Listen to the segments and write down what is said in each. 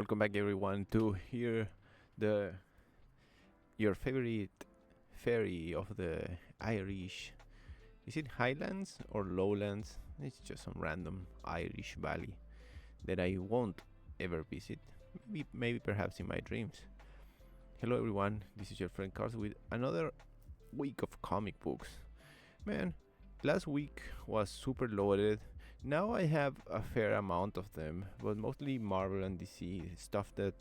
Welcome back, everyone, to hear the your favorite ferry of the Irish. Is it Highlands or Lowlands? It's just some random Irish valley that I won't ever visit. Maybe perhaps in my dreams. Hello, everyone. This is your friend Carlz with another week of comic books. Man, last week was super loaded. Now I have a fair amount of them, but mostly Marvel and DC stuff that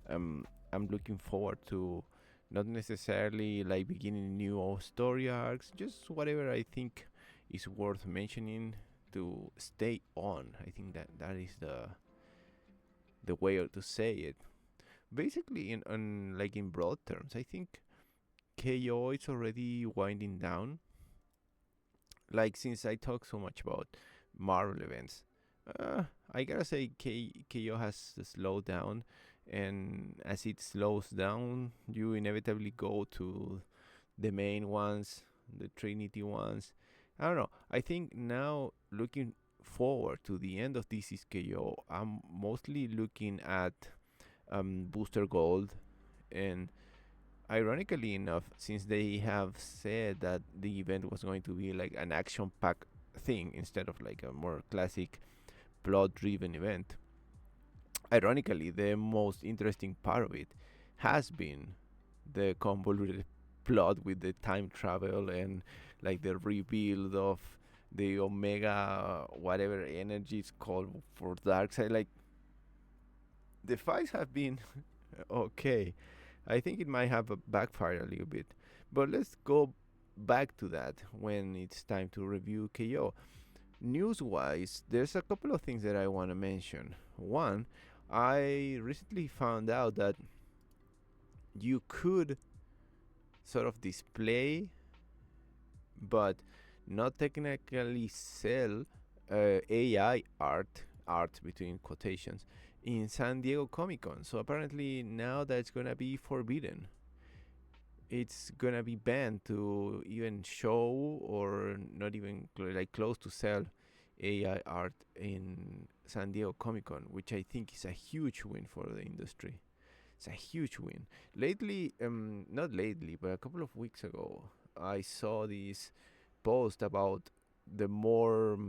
I'm looking forward to. Not necessarily like beginning new story arcs, just whatever I think is worth mentioning to stay on. I think that is the way to say it. Basically, in broad terms, I think KO is already winding down. Like, since I talk so much about Marvel events, I gotta say KO has slowed down, and as it slows down, you inevitably go to the main ones, the Trinity ones. I don't know. I think now, looking forward to the end of this is KO, I'm mostly looking at Booster Gold, and ironically enough, since they have said that the event was going to be like an action pack thing instead of like a more classic plot driven event, ironically, the most interesting part of it has been the convoluted plot with the time travel and like the rebuild of the Omega whatever energy it's called for Darkseid. Like, the fights have been okay. I think it might have backfired a little bit, but let's go back to that when it's time to review KO. News wise, there's a couple of things that I want to mention. One, I recently found out that you could sort of display but not technically sell AI art between quotations, in San Diego Comic Con. So apparently now that's gonna be forbidden. It's gonna be banned to even show or not even like close to sell AI art in San Diego Comic Con, which I think is a huge win for the industry. It's a huge win. Lately, not lately, but a couple of weeks ago, I saw this post about the more,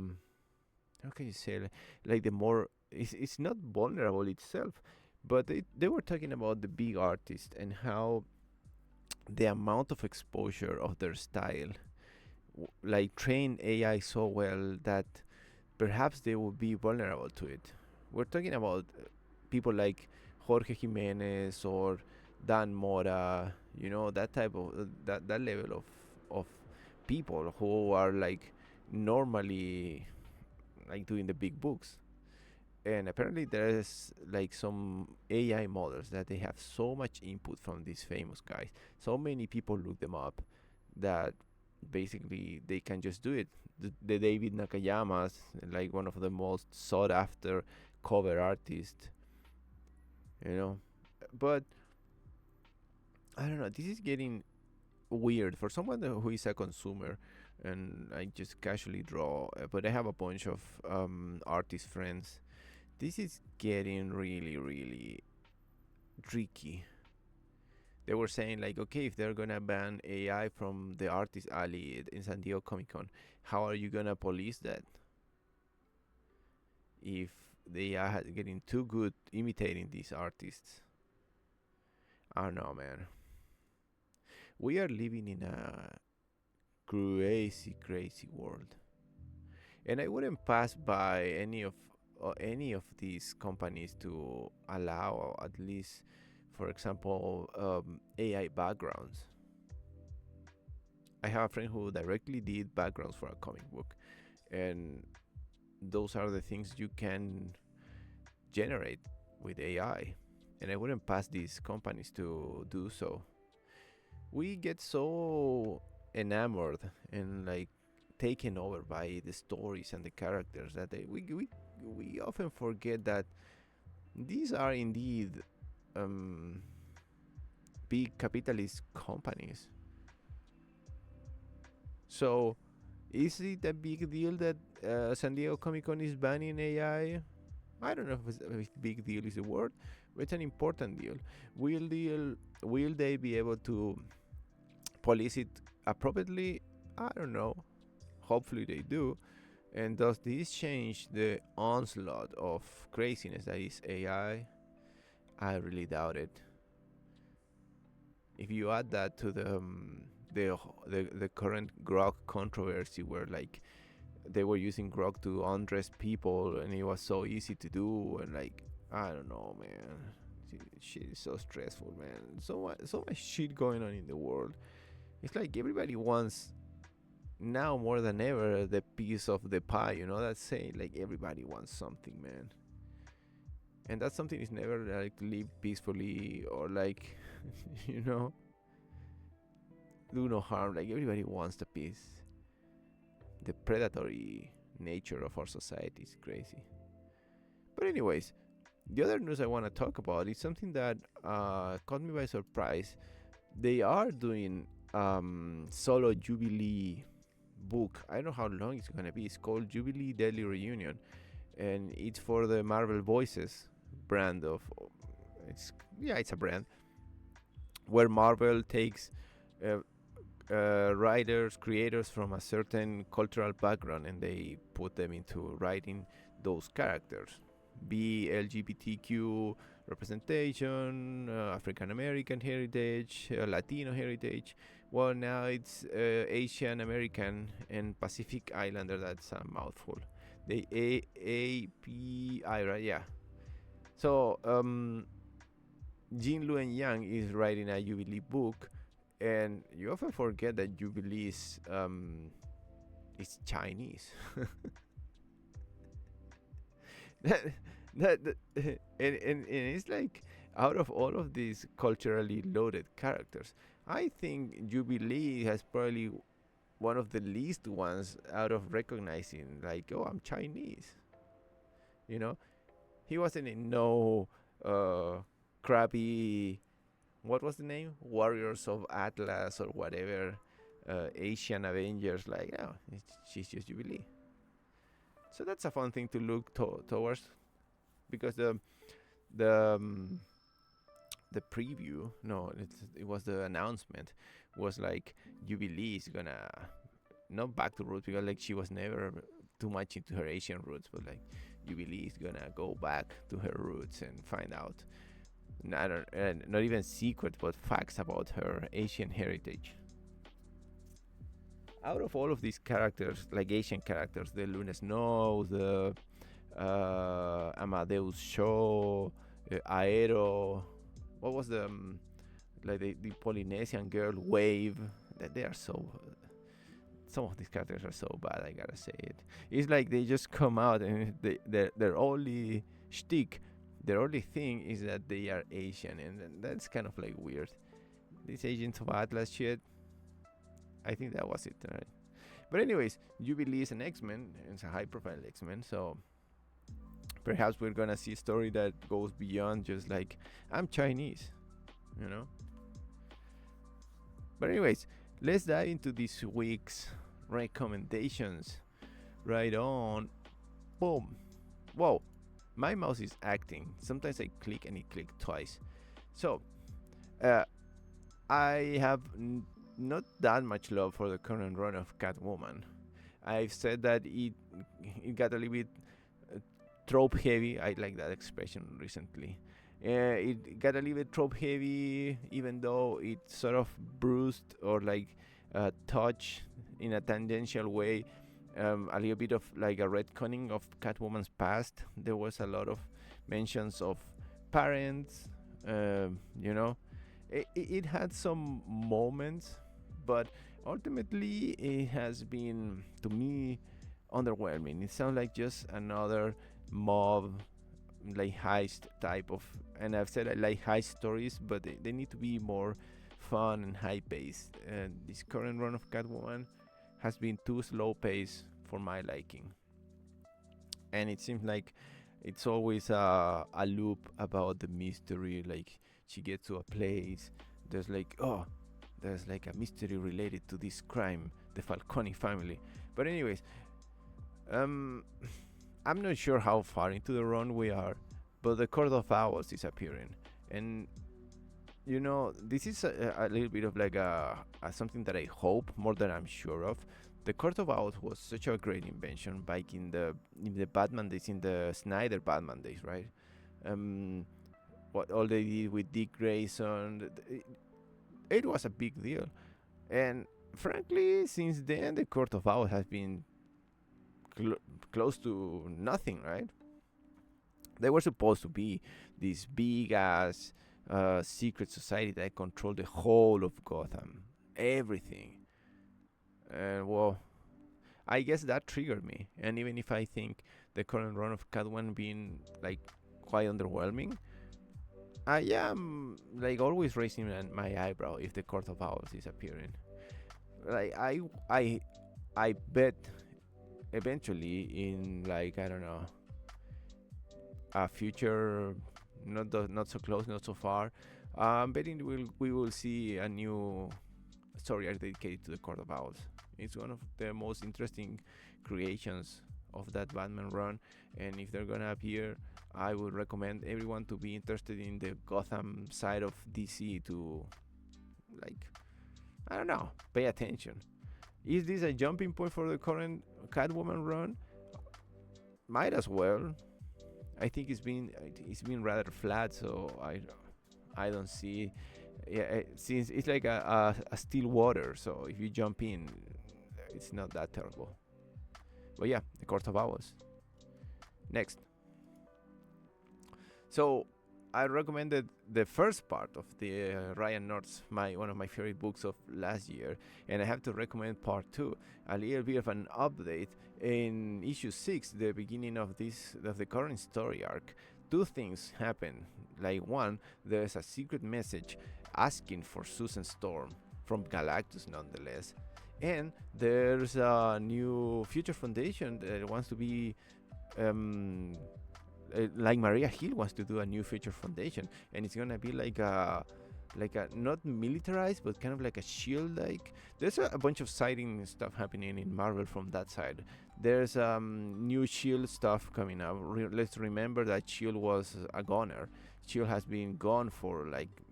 how can you say, like the more, it's not vulnerable itself, but they were talking about the big artists and how the amount of exposure of their style like train AI so well that perhaps they will be vulnerable to it. We're talking about people like Jorge Jimenez or Dan Mora, that type of that level of people who are like normally like doing the big books. And apparently there's like some AI models that they have so much input from these famous guys. So many people look them up that basically they can just do it. The David Nakayamas, like one of the most sought after cover artists, you know. But I don't know. This is getting weird for someone who is a consumer, and I just casually draw. But I have a bunch of artist friends. This is getting really, really tricky. They were saying like, okay, if they're gonna ban AI from the artist alley in San Diego Comic Con, how are you gonna police that? If they are getting too good imitating these artists, I don't know, man. We are living in a crazy, crazy world, and I wouldn't pass by any of these companies to allow at least, for example, AI backgrounds. I have a friend who directly did backgrounds for a comic book, and those are the things you can generate with AI. And I wouldn't pass these companies to do so. We get so enamored and like taken over by the stories and the characters that we often forget that these are indeed um, big capitalist companies. So, is it a big deal that San Diego Comic Con is banning AI? I don't know if big deal is the word, It's an important deal. Will they be able to police it appropriately? I don't know. Hopefully they do. And does this change the onslaught of craziness that is AI? I really doubt it. If you add that to the current grok controversy, where like they were using grok to undress people, and it was so easy to do, and like I don't know, man. Shit is so stressful, man. So much shit going on in the world. It's like everybody wants now more than ever the piece of the pie. You know that saying, like everybody wants something, man. And that something is never like live peacefully or like you know do no harm. Like everybody wants the peace. The predatory nature of our society is crazy. But anyways, the other news I want to talk about is something that caught me by surprise. They are doing solo Jubilee book. I don't know how long it's gonna be. It's called Jubilee Deadly Reunion, and it's for the Marvel Voices brand of. It's a brand where Marvel takes writers, creators from a certain cultural background, and they put them into writing those characters. Be LGBTQ representation, African American heritage, Latino heritage. Well, now it's Asian American and Pacific Islander. That's a mouthful. The API, right? Yeah. So, Jin Luen Yang is writing a Jubilee book, and you often forget that Jubilee is Chinese. And it's like out of all of these culturally loaded characters, I think Jubilee has probably one of the least ones out of recognizing, like, oh, I'm Chinese. You know, he wasn't in no crappy, what was the name? Warriors of Atlas or whatever, Asian Avengers. Like, oh, she's just Jubilee. So that's a fun thing to look towards, because the preview, no, it was the announcement, was like Jubilee is gonna not back to roots, because like she was never too much into her Asian roots, but like Jubilee is gonna go back to her roots and find out not even secrets but facts about her Asian heritage. Out of all of these characters, like Asian characters, the Luna Snow, the Amadeus Cho, Aero, what was the like the Polynesian girl, Wave? That they are so. Some of these characters are so bad. I gotta say it. It's like they just come out and their only shtick, their only thing is that they are Asian, and that's kind of like weird. This Agents of Atlas shit. I think that was it, right? But anyways, Jubilee is an X-Men. It's a high-profile X-Men, so perhaps we're gonna see a story that goes beyond just like I'm Chinese, you know. But anyways, let's dive into this week's recommendations. Right on. Boom. Whoa, my mouse is acting. Sometimes I click and it clicked twice. So, I have not that much love for the current run of Catwoman. I've said that it got a little bit trope heavy. I like that expression recently. It got a little bit trope heavy, even though it sort of bruised or like touched in a tangential way a little bit of like a retconning of Catwoman's past. There was a lot of mentions of parents, you know. It had some moments, but ultimately it has been, to me, underwhelming. It sounds like just another mob like heist type of, and I've said I like heist stories, but they need to be more fun and high paced, and this current run of Catwoman has been too slow paced for my liking. And it seems like it's always a loop about the mystery. Like she gets to a place, there's like there's like a mystery related to this crime, the Falcone family. But anyways, I'm not sure how far into the run we are, but the Court of Owls is appearing, and this is a little bit of like a something that I hope more than I'm sure of. The Court of Owls was such a great invention back in the Batman days, in the Snyder Batman days, right? What all they did with Dick Grayson, it was a big deal. And frankly, since then, the Court of Owls has been cl- close to nothing, right? They were supposed to be this big ass secret society that controlled the whole of Gotham, everything. And well, I guess that triggered me. And even if I think the current run of Catwoman being like quite underwhelming, I am like always raising my eyebrow if the Court of Owls is appearing. Like I bet eventually in like I don't know a future not so close, not so far. I'm betting we will see a new story arc dedicated to the Court of Owls. It's one of the most interesting creations of that Batman run, and if they're gonna appear, I would recommend everyone to be interested in the Gotham side of DC to like I don't know, pay attention. Is this a jumping point for the current Catwoman run? Might as well. I think it's been rather flat, so I don't see. Yeah, since it's like a still water, so if you jump in, it's not that terrible. But yeah, the Court of Owls. Next. So I recommended the first part of the Ryan North's one of my favorite books of last year, and I have to recommend part two. A little bit of an update in issue 6, the beginning of the current story arc. Two things happen. Like one, there's a secret message asking for Susan Storm from Galactus, nonetheless, and there's a new Future Foundation that wants to be. Like Maria Hill wants to do a new Future Foundation, and it's gonna be like a not militarized, but kind of like a shield. Like there's a bunch of sighting stuff happening in Marvel from that side. There's new shield stuff coming up. Let's remember that shield was a goner. Shield has been gone for like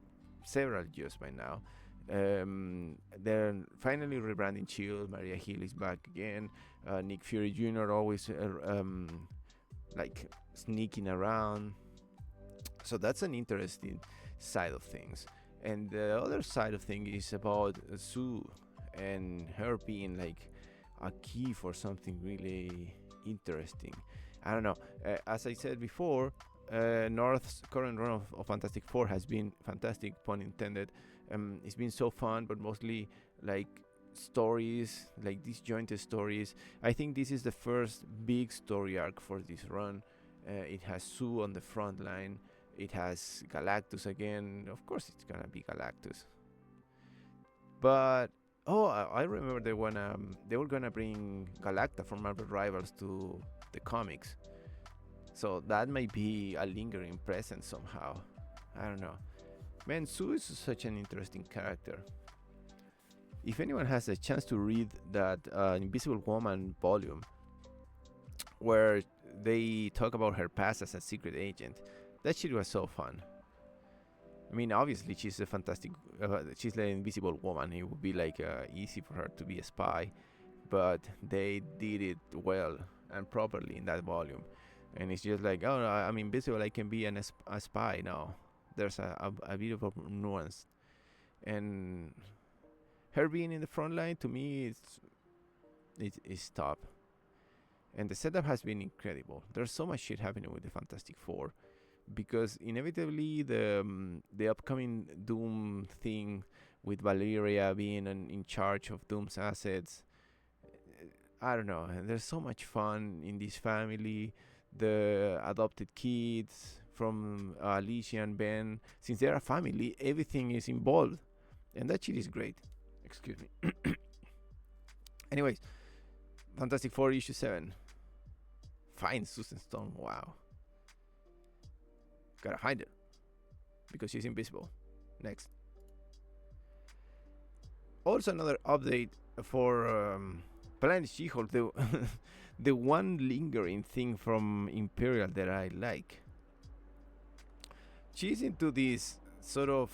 several years by now. They're finally rebranding Shield. Maria Hill is back again. Nick Fury Jr. always like sneaking around. So that's an interesting side of things. And the other side of things is about Sue and her being like a key for something really interesting. I don't know. As I said before, North's current run of Fantastic Four has been fantastic, pun intended. It's been so fun, but mostly like stories, like disjointed stories. I think this is the first big story arc for this run. It has Sue on the front line. It has Galactus again. Of course, it's gonna be Galactus. But I remember they were gonna bring Galacta from Marvel Rivals to the comics. So that might be a lingering presence somehow. I don't know. Man, Sue is such an interesting character. If anyone has a chance to read that Invisible Woman volume, where they talk about her past as a secret agent, that shit was so fun. I mean, obviously she's a fantastic, she's the Invisible Woman. It would be like easy for her to be a spy, but they did it well and properly in that volume. And it's just like, oh, no, I'm invisible. I can be a spy now. There's a bit of a nuance, and her being in the front line to me it's top. And the setup has been incredible. There's so much shit happening with the Fantastic Four, because inevitably the upcoming Doom thing with Valeria being in charge of Doom's assets. I don't know. And there's so much fun in this family. The adopted kids from Alicia and Ben, since they're a family, everything is involved, and that shit is great. Excuse me. Anyways, Fantastic Four issue 7. Find Susan Storm. Wow. Gotta find her because she's invisible. Next. Also another update for Planet She-Hulk. The one lingering thing from Imperial that I like. she's into this sort of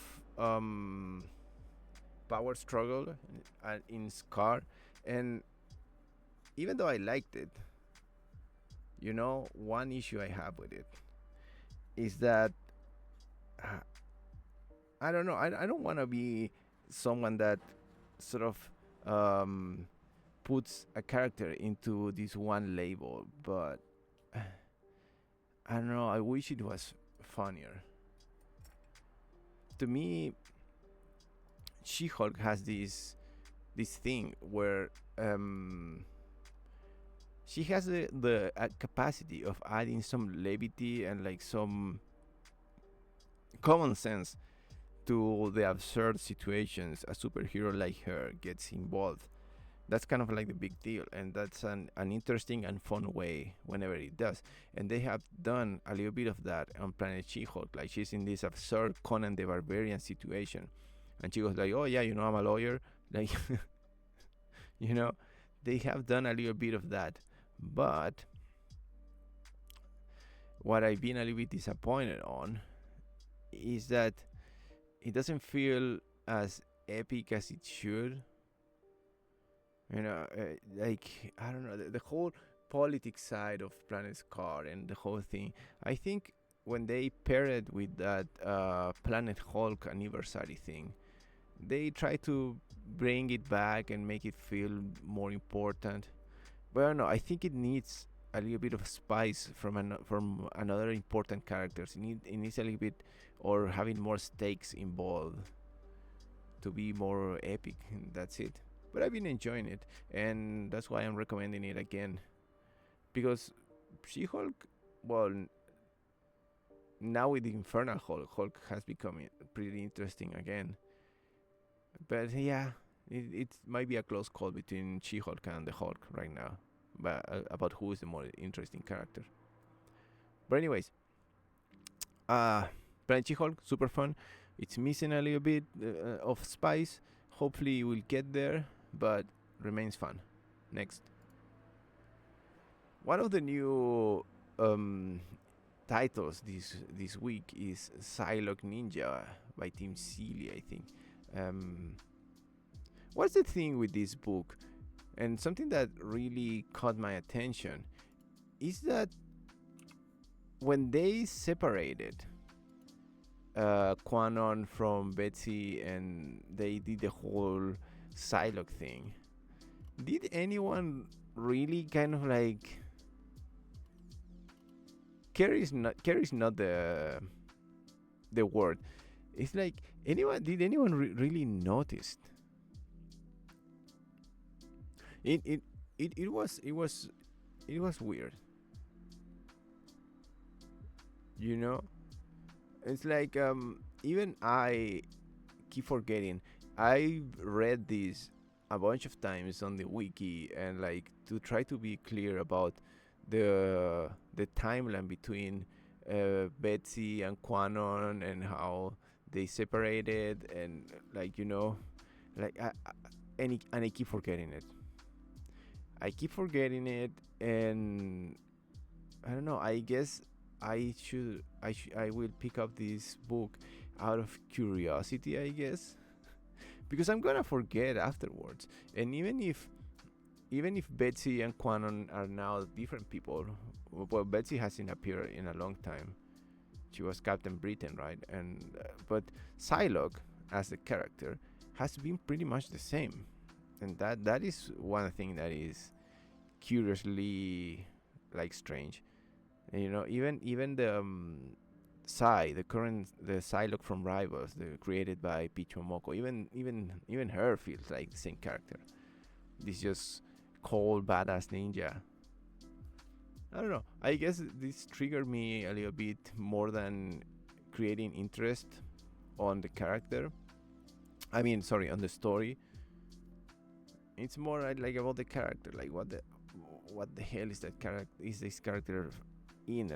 power struggle in Scar, and even though I liked it, one issue I have with it is that uh, I don't know. I don't want to be someone that sort of um, puts a character into this one label, but I don't know. I wish it was funnier. To me, She-Hulk has this thing where she has the capacity of adding some levity and like some common sense to the absurd situations a superhero like her gets involved. That's kind of like the big deal, and that's an interesting and fun way whenever it does. And they have done a little bit of that on Planet She-Hulk. Like she's in this absurd Conan the Barbarian situation, and she goes like, "Oh yeah, I'm a lawyer." Like, you know, they have done a little bit of that, but what I've been a little bit disappointed on is that it doesn't feel as epic as it should. Like I don't know, the whole politics side of Planet Scar and the whole thing. I think when they pair it with that Planet Hulk anniversary thing, they try to bring it back and make it feel more important. But I don't know. I think it needs a little bit of spice from another important characters. It needs a little bit, or having more stakes involved to be more epic. And that's it. But I've been enjoying it, and that's why I'm recommending it again. Because She-Hulk, well, now with the Infernal Hulk has become pretty interesting again. But yeah, it might be a close call between She-Hulk and the Hulk right now, but about who is the more interesting character. But anyways, Planet She-Hulk, super fun. It's missing a little bit of spice. Hopefully, we'll get there, but remains fun. Next, one of the new titles this week is Psylocke Ninja by Team Sealy, I think. What's the thing with this book? And something that really caught my attention is that when they separated Quanon from Betsy and they did the whole Psylocke thing, did anyone really kind of like carries not the word. It's like did anyone really notice it was weird, it's like even I keep forgetting. I read this a bunch of times on the wiki, and like to try to be clear about the timeline between Betsy and Quanon and how they separated, and like like and I keep forgetting it. And I don't know. I guess I will pick up this book out of curiosity, I guess, because I'm gonna forget afterwards. And even if Betsy and Quanon are now different people, well, Betsy hasn't appeared in a long time. She was Captain Britain, right? And but Psylocke, as the character, has been pretty much the same, and that is one thing that is curiously like strange. And, even the the Psylocke from Rivals, created by Peach Momoko, even her feels like the same character. This just cold badass ninja. I don't know. I guess this triggered me a little bit more than creating interest on the character. I mean, sorry, on the story. It's more like about the character, like what the hell is that character? Is this character in?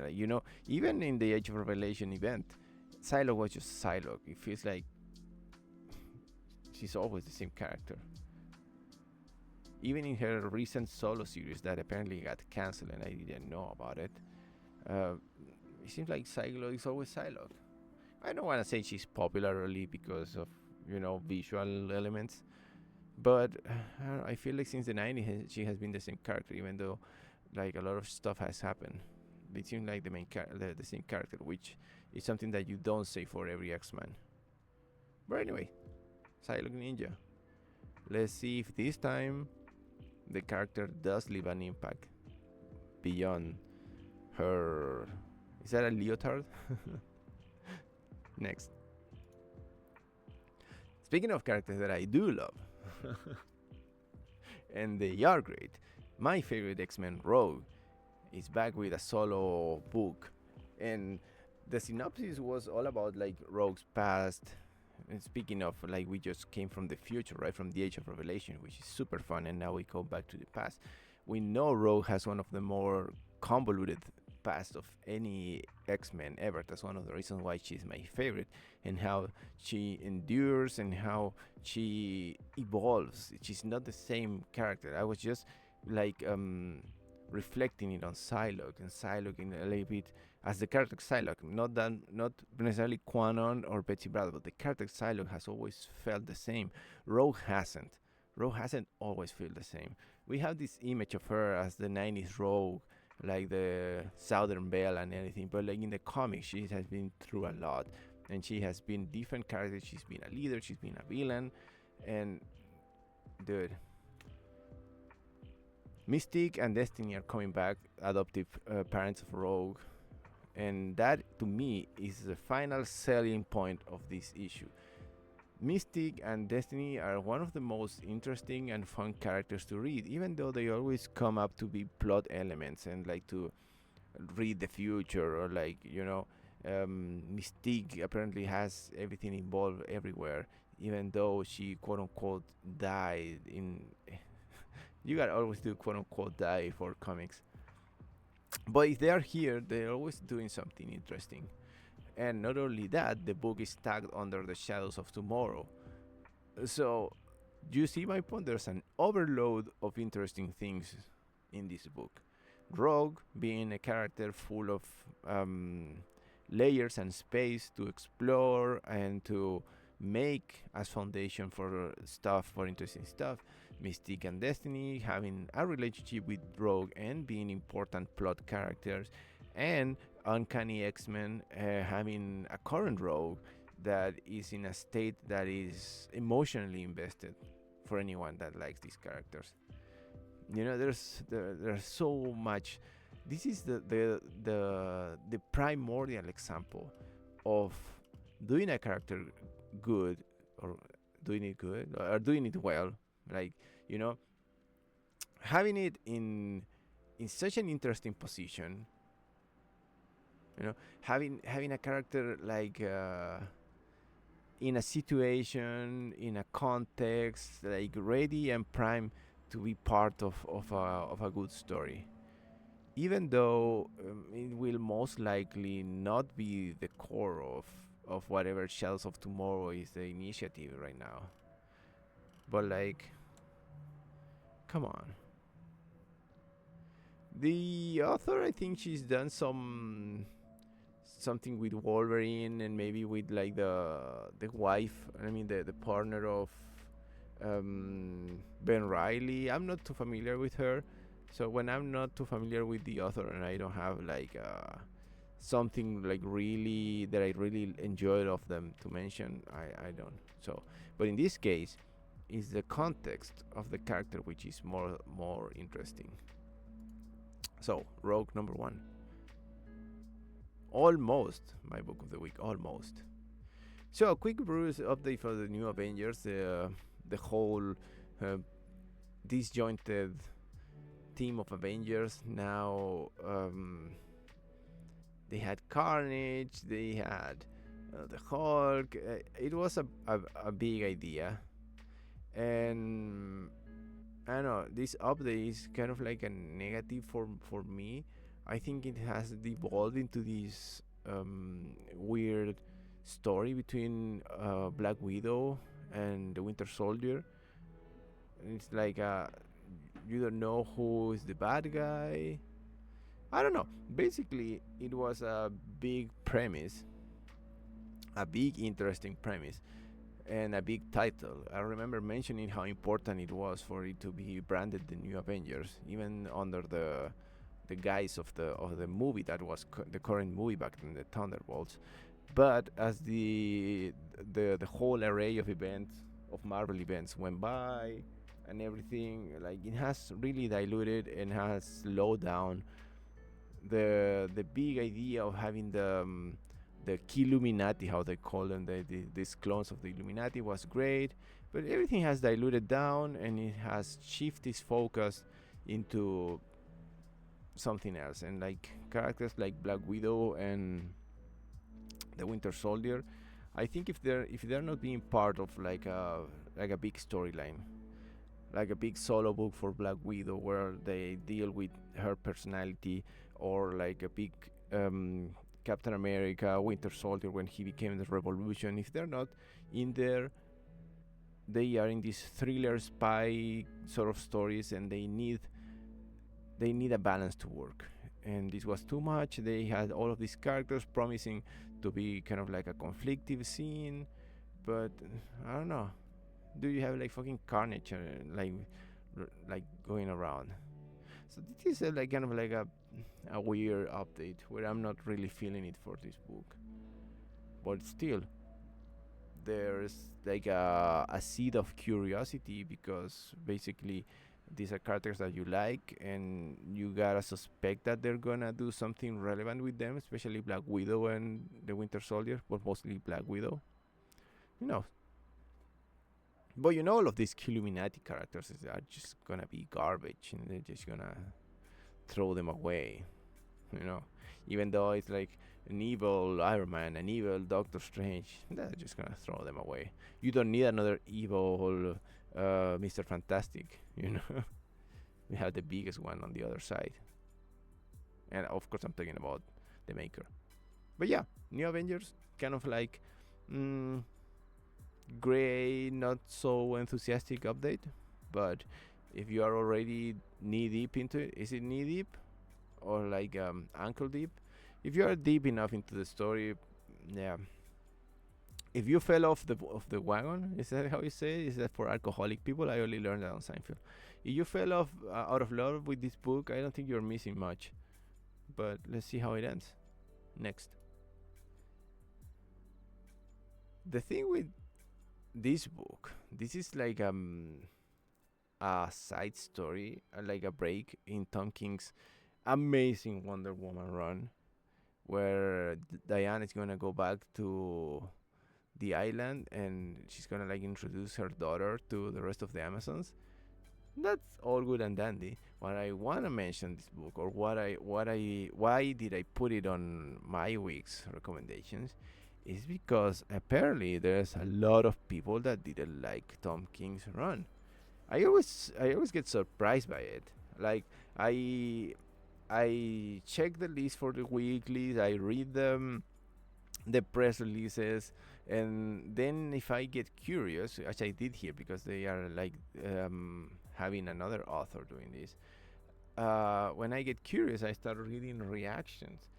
Even in the Age of Revelation event, Psylocke was just Psylocke. It feels like she's always the same character. Even in her recent solo series that apparently got cancelled and I didn't know about it, it seems like Psylocke is always Psylocke. I don't want to say she's popular only because of visual elements, but I feel like since the 90s she has been the same character, even though like a lot of stuff has happened. It seems like the same character, which is something that you don't say for every X-Man. But anyway, Psylocke Ninja. Let's see if this time the character does leave an impact beyond her. Is that a leotard? Next. Speaking of characters that I do love, and they are great, my favorite X-Men, Rogue, is back with a solo book. And the synopsis was all about like Rogue's past. And speaking of, like, we just came from the future, right, from the Age of Revelation, which is super fun, and now we go back to the past. We know Rogue has one of the more convoluted past of any X-Men ever. That's one of the reasons why she's my favorite, and how she endures and how she evolves. She's not the same character. I was just like reflecting it on Psylocke, and Psylocke in a little bit as the character Psylocke, not necessarily Quanon or Betsy Braddock, but the character Psylocke has always felt the same. Rogue hasn't. Rogue hasn't always felt the same. We have this image of her as the 90s Rogue, like the Southern Belle and everything, but like in the comics, she has been through a lot, and she has been different characters. She's been a leader, she's been a villain, and dude, Mystique and Destiny are coming back, adoptive parents of Rogue, and that to me is the final selling point of this issue. Mystique and Destiny are one of the most interesting and fun characters to read, even though they always come up to be plot elements and like to read the future, or like Mystique apparently has everything involved everywhere, even though she quote unquote died in. You gotta always do quote unquote die for comics. But if they are here, they're always doing something interesting. And not only that, the book is tagged under the Shadows of Tomorrow. So, you see my point? There's an overload of interesting things in this book. Rogue being a character full of layers and space to explore and to make as foundation for stuff, for interesting stuff. Mystique and Destiny having a relationship with Rogue and being important plot characters, and Uncanny X-Men having a current Rogue that is in a state that is emotionally invested for anyone that likes these characters. There's so much. This is the primordial example of doing a character good, or doing it good, or doing it well, like having it in such an interesting position, having a character like in a situation, in a context, like ready and prime to be part of a good story, even though it will most likely not be the core of whatever Shells of Tomorrow is the initiative right now. But like, come on. The author, I think she's done something with Wolverine, and maybe with like the wife. I mean the partner of Ben Reilly. I'm not too familiar with her, so when I'm not too familiar with the author and I don't have like something like really that I really enjoyed of them to mention, I don't. So, but in this case, is the context of the character which is more interesting. So, Rogue number 1. Almost my book of the week. Almost. So, a quick Bruce update for the new Avengers. The whole disjointed team of Avengers. Now, they had Carnage. They had the Hulk. It was a big idea. And I don't know, this update is kind of like a negative for me. I think it has devolved into this weird story between Black Widow and the Winter Soldier. And it's like you don't know who is the bad guy. I don't know. Basically, it was a big premise a big interesting premise and a big title. I remember mentioning how important it was for it to be branded the New Avengers, even under the guise of the movie that was the current movie back then, the Thunderbolts. But as the whole array of events, of Marvel events, went by and everything, like it has really diluted and has slowed down the big idea of having the Illuminati, how they call them, these clones of the Illuminati, was great, but everything has diluted down and it has shifted its focus into something else. And like characters like Black Widow and the Winter Soldier, I think if they're not being part of like a big storyline, like a big solo book for Black Widow where they deal with her personality, or like a big Captain America, Winter Soldier when he became the Revolution. If they're not in there, they are in these thriller spy sort of stories, and they need a balance to work. And this was too much. They had all of these characters promising to be kind of like a conflictive scene, but I don't know. Do you have like fucking carnage like going around? So this is like kind of like a weird update where I'm not really feeling it for this book, but still there's like a seed of curiosity, because basically these are characters that you like and you gotta suspect that they're gonna do something relevant with them, especially Black Widow and the Winter Soldier, but mostly Black Widow, you know. But you know, all of these Illuminati characters are just gonna be garbage, and they're just gonna throw them away, you know. Even though it's like an evil Iron Man, an evil Doctor Strange, they're just gonna throw them away. You don't need another evil Mr. Fantastic, you know. We have the biggest one on the other side, and of course I'm talking about the maker. But yeah, New Avengers, kind of like mm, gray, not so enthusiastic update. But if you are already knee deep into it, is it knee deep or like ankle deep? If you are deep enough into the story, yeah. If you fell off the wagon, is that how you say it? Is that for alcoholic people? I only learned that on Seinfeld. If you fell off out of love with this book, I don't think you're missing much. But let's see how it ends. Next. The thing with this book, this is like a side story, like a break in Tom King's amazing Wonder Woman run, where Diane is gonna go back to the island and she's gonna like introduce her daughter to the rest of the Amazons. That's all good and dandy. What I wanna mention this book, or why did I put it on my week's recommendations, is because apparently there's a lot of people that didn't like Tom King's run. I always get surprised by it. Like I check the list for the weeklies, I read them, the press releases, and then if I get curious, which I did here because they are like having another author doing this. When I get curious, I start reading reactions,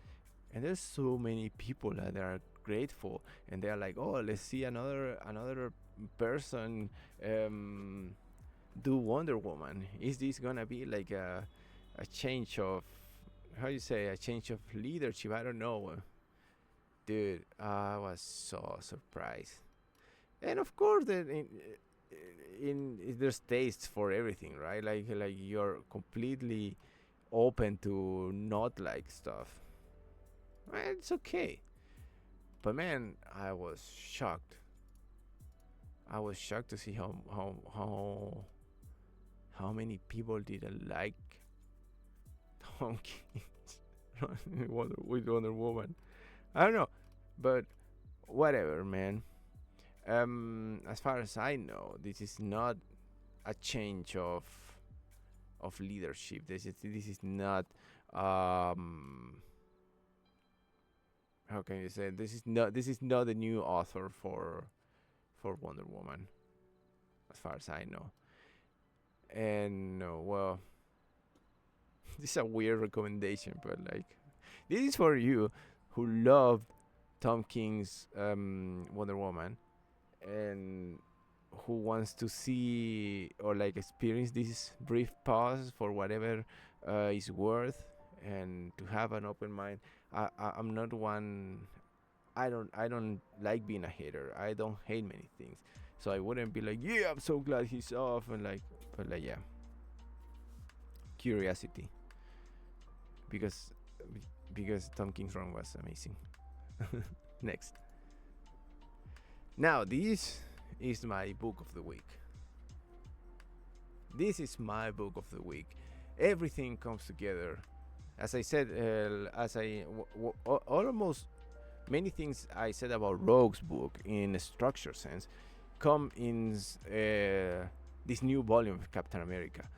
and there's so many people that are grateful, and they're like, "Oh, let's see another person do Wonder Woman. Is this gonna be like a change of, how you say, a change of leadership? I don't know, dude. I was so surprised, and of course, there's taste for everything, right? Like you're completely open to not like stuff. Well, it's okay, but man, I was shocked. I was shocked to see how many people didn't like Tom King's with Wonder Woman. I don't know, but whatever, man. As far as I know, this is not a change of leadership. This is not how can you say, this is not the new author for Wonder Woman, as far as I know. And well, this is a weird recommendation, but like, this is for you who love Tom King's Wonder Woman, and who wants to see or like experience this brief pause for whatever is worth, and to have an open mind. I'm not one. I don't like being a hater. I don't hate many things, so I wouldn't be like, yeah, I'm so glad he's off, and like, but like, yeah, curiosity, because because Tom King's run was amazing. Next, now this is my book of the week. This is my book of the week. Everything comes together. As I said, almost many things I said about Rogue's book in a structure sense come in this new volume of Captain America.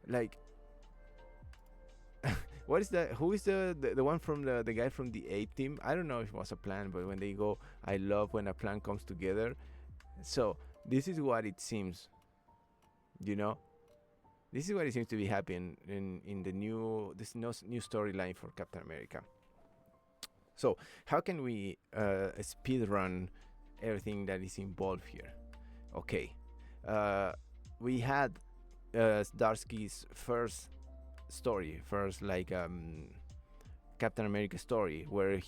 Like, what is that? Who is the one from the guy from the A team? I don't know if it was a plan, but when they go, I love when a plan comes together. So this is what it seems, you know. This is what it seems to be happening in the new storyline for Captain America. So how can we speed run everything that is involved here? Okay, we had Zdarsky's first story, first like Captain America story, where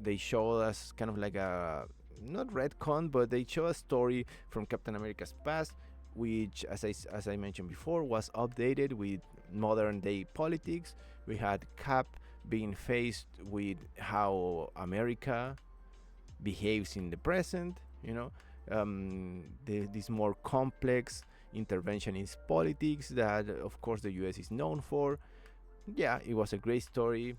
they show us kind of like a not retcon, but they show a story from Captain America's past, which, as I mentioned before, was updated with modern day politics. We had Cap being faced with how America behaves in the present, this more complex interventionist politics that, of course, the US is known for. Yeah, it was a great story.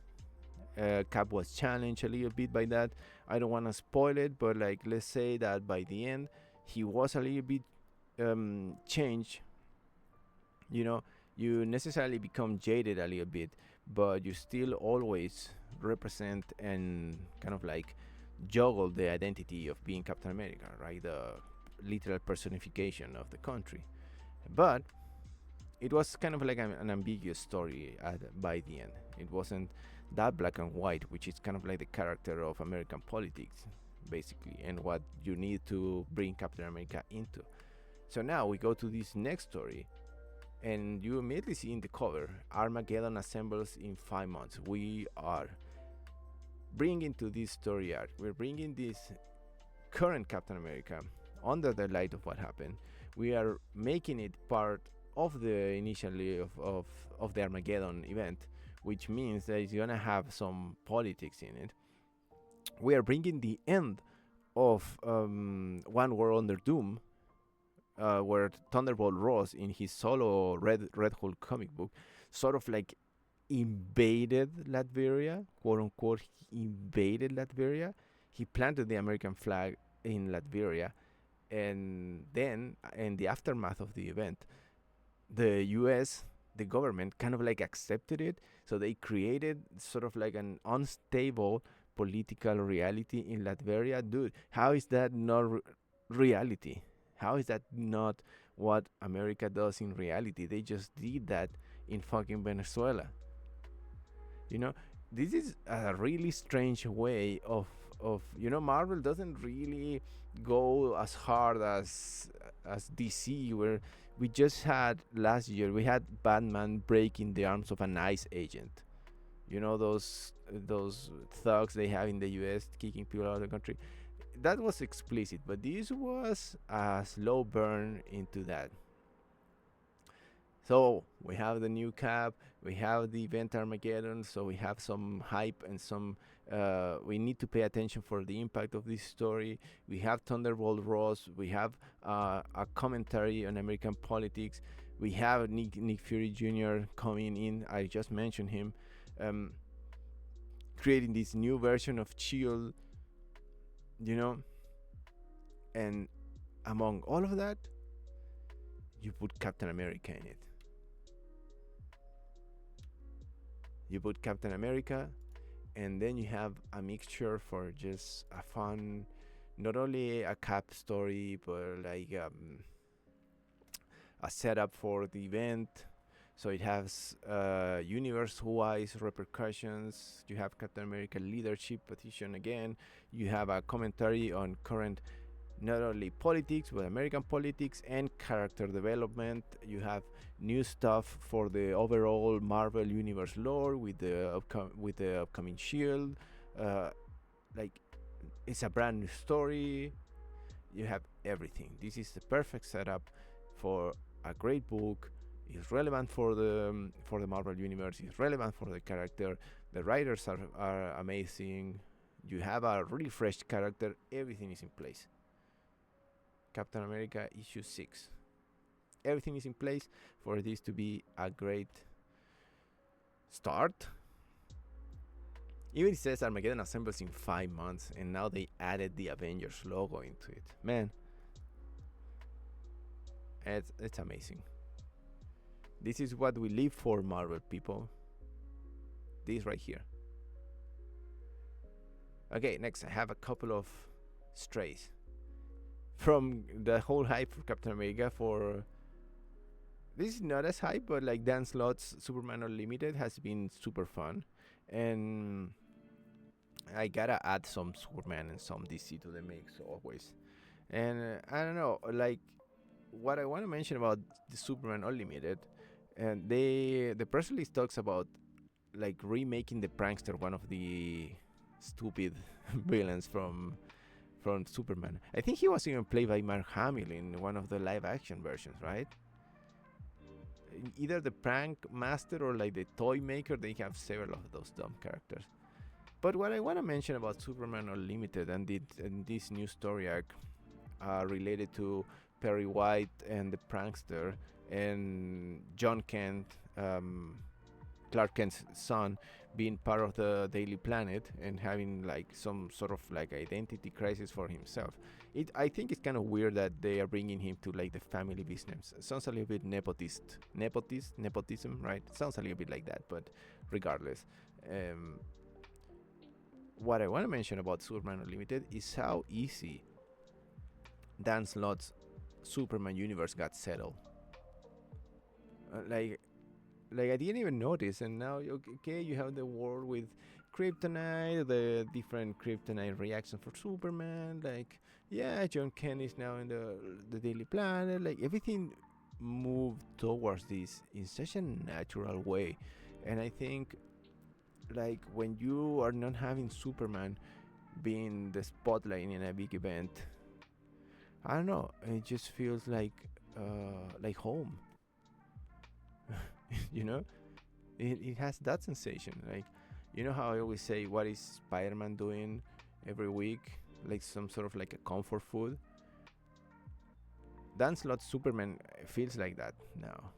Cap was challenged a little bit by that. I don't want to spoil it, but like, let's say that by the end, he was a little bit changed. You necessarily become jaded a little bit, but you still always represent and kind of like juggle the identity of being Captain America, right? The literal personification of the country. But it was kind of like an ambiguous story by the end. It wasn't that black and white, which is kind of like the character of American politics, basically, and what you need to bring Captain America into. So now we go to this next story, and you immediately see in the cover, Armageddon assembles in 5 months. We are bringing to this story arc, we're bringing this current Captain America under the light of what happened. We are making it part of the initially of the Armageddon event, which means that it's gonna have some politics in it. We are bringing the end of One World Under Doom, where Thunderbolt Ross, in his solo Red Hulk comic book, sort of like invaded Latveria, quote unquote. He invaded Latveria. He planted the American flag in Latveria, and then in the aftermath of the event, the U.S., the government, kind of like accepted it. So they created sort of like an unstable political reality in Latveria. Dude, how is that not reality? How is that not what America does in reality? They just did that in fucking Venezuela. This is a really strange way of Marvel doesn't really go as hard as DC, where we just had last year, we had Batman breaking the arms of an ICE agent. Those thugs they have in the US kicking people out of the country. That was explicit, but this was a slow burn into that. So we have the new Cap, we have the event Armageddon, so we have some hype and some. We need to pay attention for the impact of this story. We have Thunderbolt Ross, we have a commentary on American politics. We have Nick Fury Jr. coming in. I just mentioned him, creating this new version of Shield. And among all of that, you put Captain America in it. You put Captain America, and then you have a mixture for just a fun, not only a Cap story, but like a setup for the event, So it has universe-wise repercussions. You have Captain America leadership position again. You have a commentary on current not only politics but American politics and character development. You have new stuff for the overall Marvel Universe lore with the upcoming Shield. Uh, like it's a brand new story. You have everything. This is the perfect setup for a great book. It's relevant for the Marvel Universe. It's relevant for the character. The writers are amazing. You have a really fresh character. Everything is in place. Captain America issue 6. Everything is in place for this to be a great start. Even it says Armageddon assembles in 5 months, and now they added the Avengers logo into it. Man, it's amazing. This is what we live for, Marvel people. This right here. Okay, next I have a couple of strays from the whole hype for Captain America. For this is not as hype, but like Dan Slott's Superman Unlimited has been super fun, and I gotta add some Superman and some DC to the mix always. And I don't know, like what I want to mention about the Superman Unlimited, and the press release talks about like remaking the prankster one of the stupid villains from Superman. I think he was even played by Mark Hamill in one of the live action versions, right? Either the prank master or like the toy maker, they have several of those dumb characters. But what I want to mention about Superman Unlimited and this new story arc related to Perry White and the prankster and John Kent, Clark Kent's son, being part of the Daily Planet and having like some sort of like identity crisis for himself. I think it's kind of weird that they are bringing him to like the family business. It sounds a little bit nepotism, right? It sounds a little bit like that, but regardless. What I want to mention about Superman Unlimited is how easy Dan Slott's Superman universe got settled. Like I didn't even notice, and now okay, you have the war with Kryptonite, the different Kryptonite reaction for Superman. Like, yeah, John Kent is now in the Daily Planet. Like everything moved towards this in such a natural way, and I think like when you are not having Superman being the spotlight in a big event, I don't know, it just feels like home. You know, it has that sensation. Like, you know how I always say, what is Spider-Man doing every week? Like some sort of like a comfort food. Dan Slott's Superman feels like that now.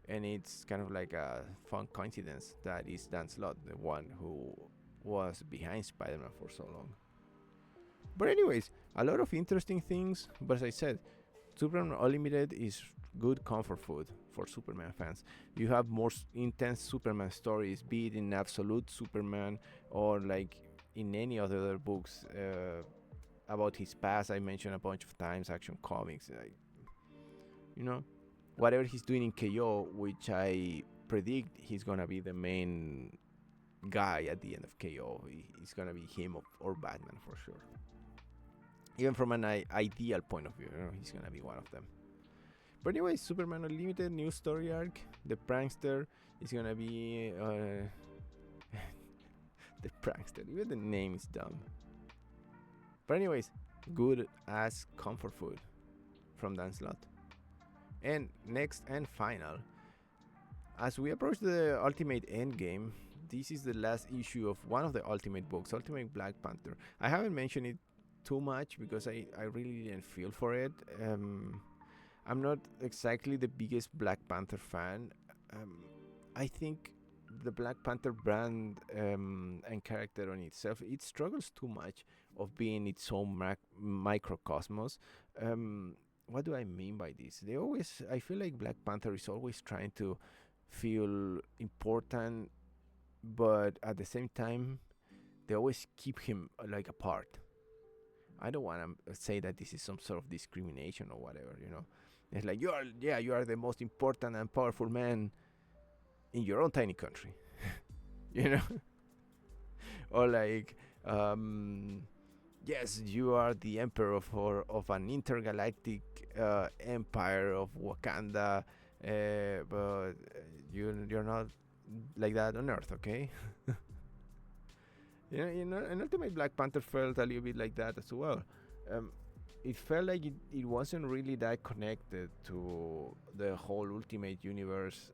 And it's kind of like a fun coincidence that is Dan Slott, the one who was behind Spider-Man for so long. But anyways, a lot of interesting things. But as I said, Superman Unlimited is good comfort food for Superman fans. You have more intense Superman stories, be it in Absolute Superman or like in any other books about his past. I mentioned a bunch of times, Action Comics, like, you know, whatever he's doing in KO, which I predict he's gonna be the main guy at the end of KO. It's gonna be him or Batman for sure. Even from an ideal point of view, you know, he's gonna be one of them. But anyway, Superman Unlimited, new story arc. The prankster is gonna be the prankster. Even the name is dumb. But anyways, good as comfort food from Dan Slott. And next and final, as we approach the Ultimate Endgame, this is the last issue of one of the Ultimate books, Ultimate Black Panther. I haven't mentioned it too much because I really didn't feel for it. I'm not exactly the biggest Black Panther fan. I think the Black Panther brand and character on itself, it struggles too much of being its own microcosmos. What do I mean by this? I feel like Black Panther is always trying to feel important, but at the same time, they always keep him like apart. I don't want to say that this is some sort of discrimination or whatever, you know. It's like you are the most important and powerful man in your own tiny country, you know, or like, um, yes, you are the emperor of an intergalactic empire of Wakanda, but you're not like that on Earth, okay? And Ultimate Black Panther felt a little bit like that as well. Um, it felt like it wasn't really that connected to the whole Ultimate Universe.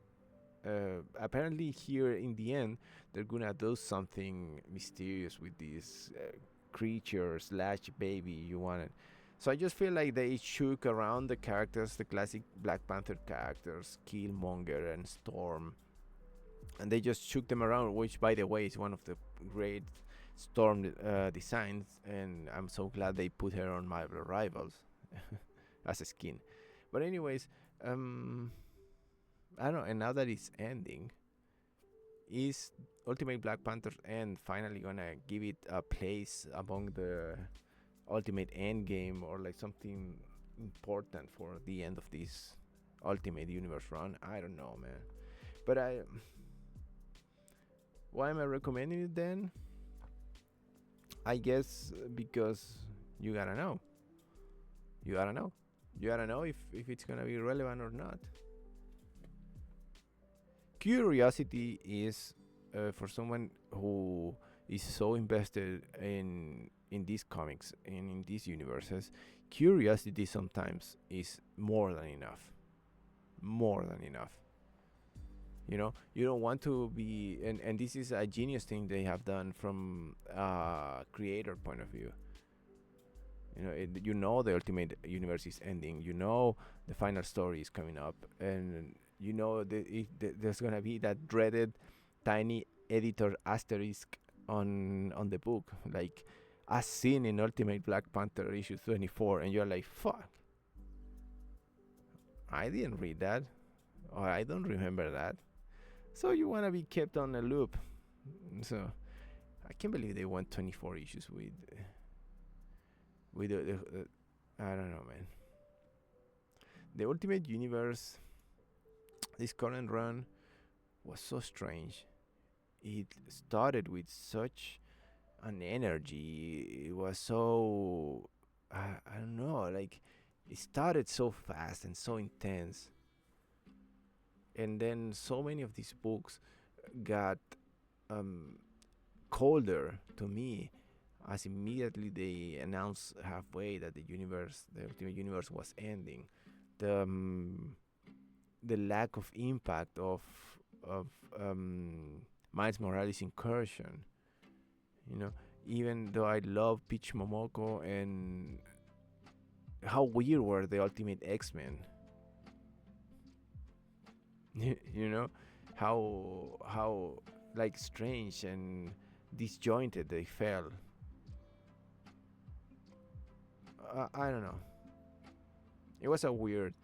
Apparently, here in the end, they're gonna do something mysterious with this creature slash baby you wanted. So I just feel like they shook around the characters, the classic Black Panther characters, Killmonger and Storm, and they just shook them around, which, by the way, is one of the great Storm designs, and I'm so glad they put her on Marvel Rivals as a skin. But anyways, I don't know. And now that it's ending, is Ultimate Black Panther's end finally gonna give it a place among the Ultimate Endgame, or like something important for the end of this Ultimate Universe run? I don't know, man. But why am I recommending it then? I guess because you gotta know. You gotta know. You gotta know if it's gonna be relevant or not. Curiosity is, for someone who is so invested in these comics and in these universes, curiosity sometimes is more than enough. More than enough. You don't want to be, and this is a genius thing they have done from a creator point of view. The Ultimate Universe is ending. The final story is coming up, and there's gonna be that dreaded tiny editor asterisk on the book, like as seen in Ultimate Black Panther issue 24, and you're like, fuck, I didn't read that, or I don't remember that. So you wanna be kept on a loop. So I can't believe they went 24 issues with I don't know, man. The Ultimate Universe, this current run, was so strange. It started with such an energy. It was so, I don't know, like it started so fast and so intense, and then so many of these books got um, colder to me, as immediately they announced halfway that the Ultimate Universe, was ending. The the lack of impact of Miles Morales' incursion. You know, even though I love Peach Momoko, and how weird were the Ultimate X-Men. you know, how like strange and disjointed they felt. I don't know. It was a weird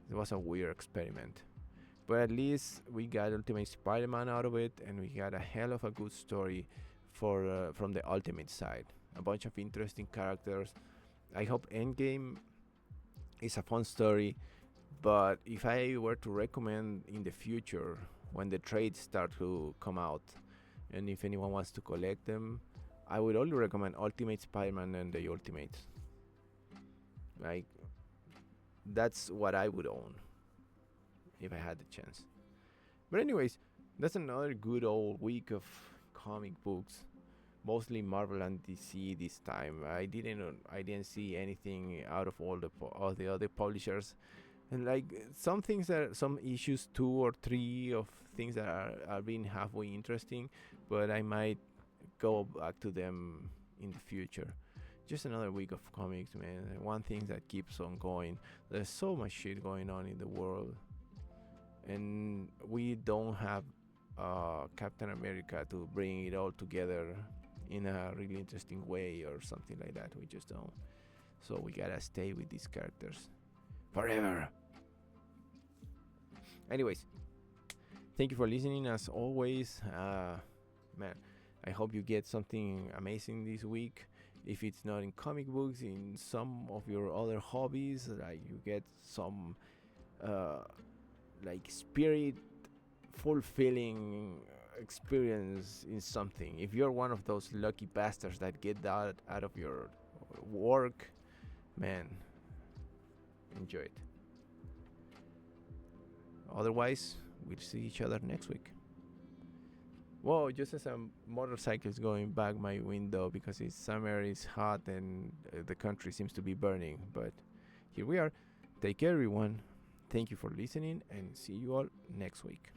experiment. But at least we got Ultimate Spider-Man out of it, and we got a hell of a good story from the Ultimate side. A bunch of interesting characters. I hope Endgame is a fun story, but if I were to recommend in the future, when the trades start to come out, and if anyone wants to collect them, I would only recommend Ultimate Spider-Man and the Ultimates. Like, that's what I would own if I had the chance. But anyways, that's another good old week of comic books, mostly Marvel and DC this time. I didn't see anything out of all the other publishers, and like some issues, 2 or 3 of things that are being halfway interesting, but I might go back to them in the future. Just another week of comics, man. One thing that keeps on going. There's so much shit going on in the world, and we don't have Captain America to bring it all together in a really interesting way or something like that. We just don't. So we gotta stay with these characters forever. Anyways, thank you for listening as always. Man, I hope you get something amazing this week. If it's not in comic books, in some of your other hobbies, like you get some uh, like spirit fulfilling experience in something. If you're one of those lucky bastards that get that out of your work, man, enjoy it. Otherwise, we'll see each other next week. Whoa, just as a motorcycle is going back my window because it's summer, it's hot, and the country seems to be burning. But here we are. Take care, everyone. Thank you for listening, and see you all next week.